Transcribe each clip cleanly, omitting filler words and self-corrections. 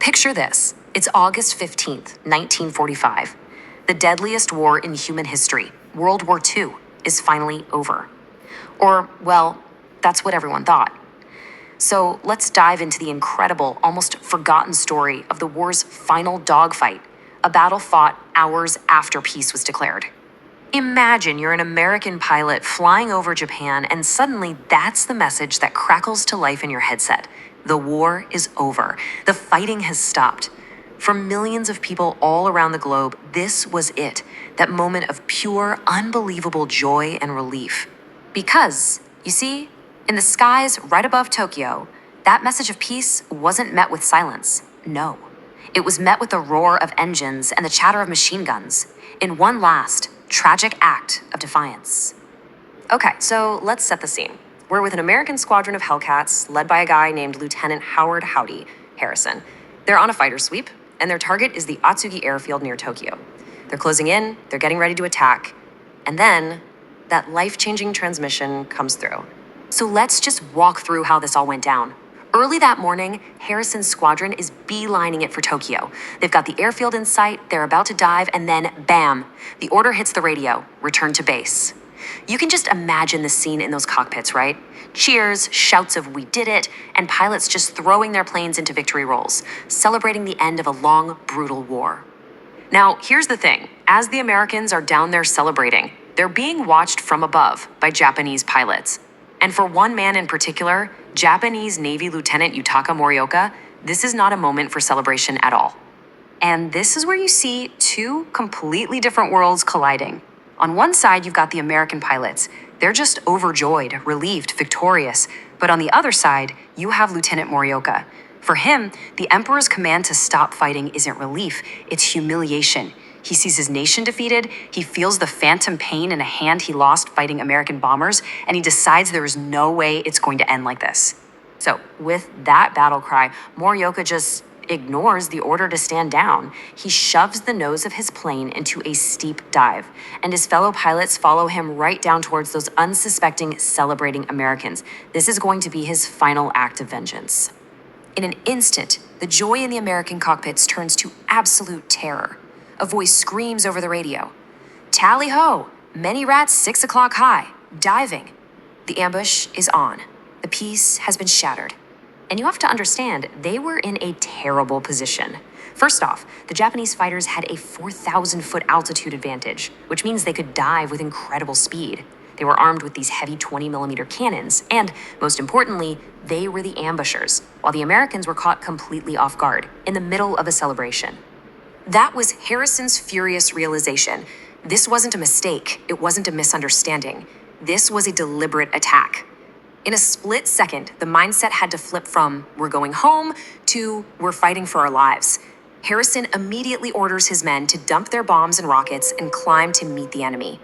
Picture this. It's August 15th, 1945. The deadliest war in human history, World War II, is finally over. Or, well, that's what everyone thought. So let's dive into the incredible, almost forgotten story of the war's final dogfight, a battle fought hours after peace was declared. Imagine you're an American pilot flying over Japan, and suddenly that's the message that crackles to life in your headset. The war is over. The fighting has stopped. For millions of people all around the globe, this was it, that moment of pure, unbelievable joy and relief. Because, you see, in the skies right above Tokyo, that message of peace wasn't met with silence. No. It was met with the roar of engines and the chatter of machine guns, in one last, tragic act of defiance. Okay, so let's set the scene. We're with an American squadron of Hellcats led by a guy named Lieutenant Howard Howdy Harrison. They're on a fighter sweep, and their target is the Atsugi airfield near Tokyo. They're closing in, they're getting ready to attack, and then that life-changing transmission comes through. So let's just walk through how this all went down. Early that morning, Harrison's squadron is beelining it for Tokyo. They've got the airfield in sight, they're about to dive, and then bam, the order hits the radio, return to base. You can just imagine the scene in those cockpits, right? Cheers, shouts of "we did it," and pilots just throwing their planes into victory rolls, celebrating the end of a long, brutal war. Now, here's the thing. As the Americans are down there celebrating, they're being watched from above by Japanese pilots. And for one man in particular, Japanese Navy Lieutenant Yutaka Morioka, this is not a moment for celebration at all. And this is where you see two completely different worlds colliding. On one side, you've got the American pilots. They're just overjoyed, relieved, victorious. But on the other side, you have Lieutenant Morioka. For him, the Emperor's command to stop fighting isn't relief, it's humiliation. He sees his nation defeated, he feels the phantom pain in a hand he lost fighting American bombers, and he decides there is no way it's going to end like this. So, with that battle cry, Morioka just ignores the order to stand down. He shoves the nose of his plane into a steep dive, and his fellow pilots follow him right down towards those unsuspecting, celebrating Americans. This is going to be his final act of vengeance. In an instant, the joy in the American cockpits turns to absolute terror. A voice screams over the radio. "Tally-ho! Many rats 6 o'clock high. Diving." The ambush is on. The peace has been shattered. And you have to understand, they were in a terrible position. First off, the Japanese fighters had a 4,000-foot altitude advantage, which means they could dive with incredible speed. They were armed with these heavy 20mm cannons, and, most importantly, they were the ambushers, while the Americans were caught completely off guard, in the middle of a celebration. That was Harrison's furious realization. This wasn't a mistake. It wasn't a misunderstanding. This was a deliberate attack. In a split second, the mindset had to flip from "we're going home" to "we're fighting for our lives." Harrison immediately orders his men to dump their bombs and rockets and climb to meet the enemy.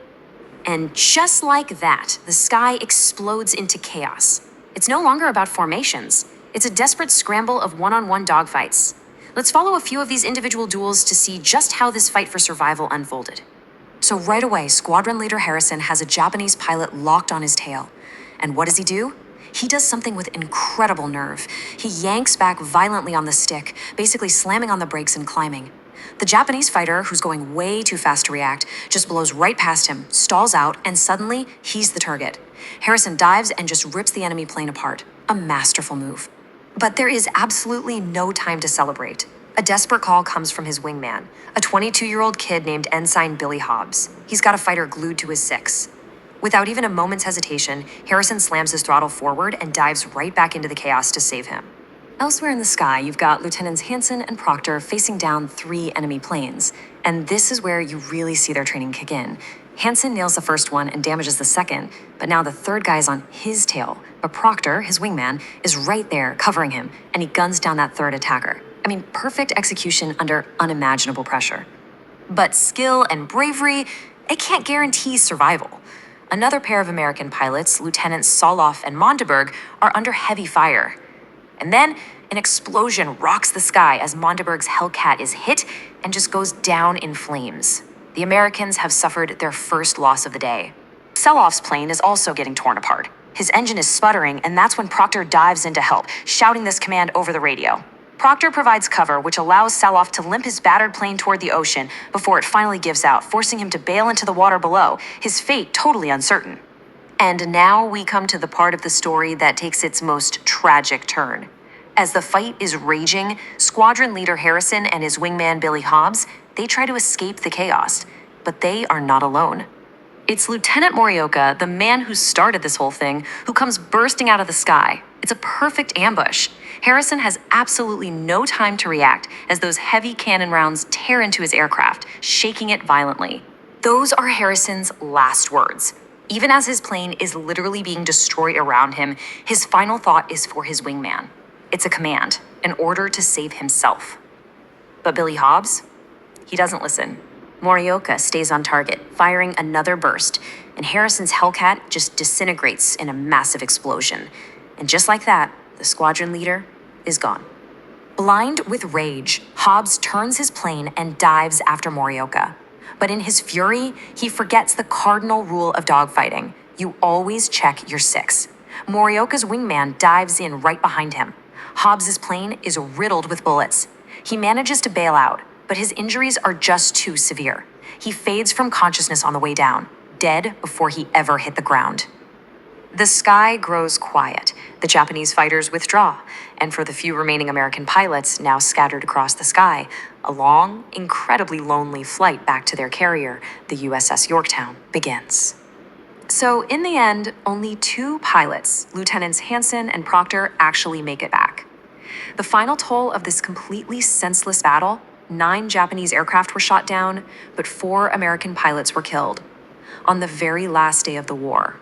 And just like that, the sky explodes into chaos. It's no longer about formations. It's a desperate scramble of one-on-one dogfights. Let's follow a few of these individual duels to see just how this fight for survival unfolded. So right away, Squadron Leader Harrison has a Japanese pilot locked on his tail. And what does he do? He does something with incredible nerve. He yanks back violently on the stick, basically slamming on the brakes and climbing. The Japanese fighter, who's going way too fast to react, just blows right past him, stalls out, and suddenly, he's the target. Harrison dives and just rips the enemy plane apart. A masterful move. But there is absolutely no time to celebrate. A desperate call comes from his wingman, a 22-year-old kid named Ensign Billy Hobbs. He's got a fighter glued to his six. Without even a moment's hesitation, Harrison slams his throttle forward and dives right back into the chaos to save him. Elsewhere in the sky, you've got Lieutenants Hansen and Proctor facing down 3 enemy planes, and this is where you really see their training kick in. Hansen nails the first one and damages the second, but now the third guy is on his tail, but Proctor, his wingman, is right there covering him, and he guns down that third attacker. I mean, perfect execution under unimaginable pressure. But skill and bravery, it can't guarantee survival. Another pair of American pilots, Lieutenants Soloff and Mondeberg, are under heavy fire. And then an explosion rocks the sky as Mondeberg's Hellcat is hit and just goes down in flames. The Americans have suffered their first loss of the day. Soloff's plane is also getting torn apart. His engine is sputtering, and that's when Proctor dives in to help, shouting this command over the radio. Proctor provides cover, which allows Saloff to limp his battered plane toward the ocean before it finally gives out, forcing him to bail into the water below, his fate totally uncertain. And now we come to the part of the story that takes its most tragic turn. As the fight is raging, Squadron Leader Harrison and his wingman Billy Hobbs, they try to escape the chaos, but they are not alone. It's Lieutenant Morioka, the man who started this whole thing, who comes bursting out of the sky. It's a perfect ambush. Harrison has absolutely no time to react as those heavy cannon rounds tear into his aircraft, shaking it violently. Those are Harrison's last words. Even as his plane is literally being destroyed around him, his final thought is for his wingman. It's a command, an order to save himself. But Billy Hobbs? He doesn't listen. Morioka stays on target, firing another burst, and Harrison's Hellcat just disintegrates in a massive explosion. And just like that, the squadron leader is gone. Blind with rage, Hobbs turns his plane and dives after Morioka. But in his fury, he forgets the cardinal rule of dogfighting. You always check your six. Morioka's wingman dives in right behind him. Hobbs's plane is riddled with bullets. He manages to bail out, but his injuries are just too severe. He fades from consciousness on the way down, dead before he ever hit the ground. The sky grows quiet. The Japanese fighters withdraw, and for the few remaining American pilots now scattered across the sky, a long, incredibly lonely flight back to their carrier, the USS Yorktown, begins. So, in the end, only 2 pilots, Lieutenants Hansen and Proctor, actually make it back. The final toll of this completely senseless battle: 9 Japanese aircraft were shot down, but 4 American pilots were killed on the very last day of the war.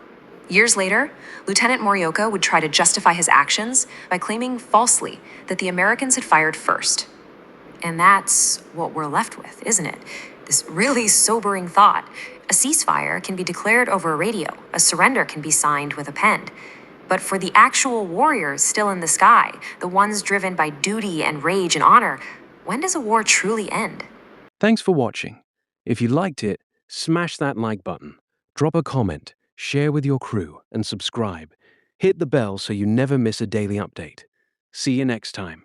Years later, Lieutenant Morioka would try to justify his actions by claiming falsely that the Americans had fired first. And that's what we're left with, isn't it? This really sobering thought. A ceasefire can be declared over a radio, a surrender can be signed with a pen. But for the actual warriors still in the sky, the ones driven by duty and rage and honor, when does a war truly end? Thanks for watching. If you liked it, smash that like button, drop a comment, share with your crew, and subscribe. Hit the bell so you never miss a daily update. See you next time.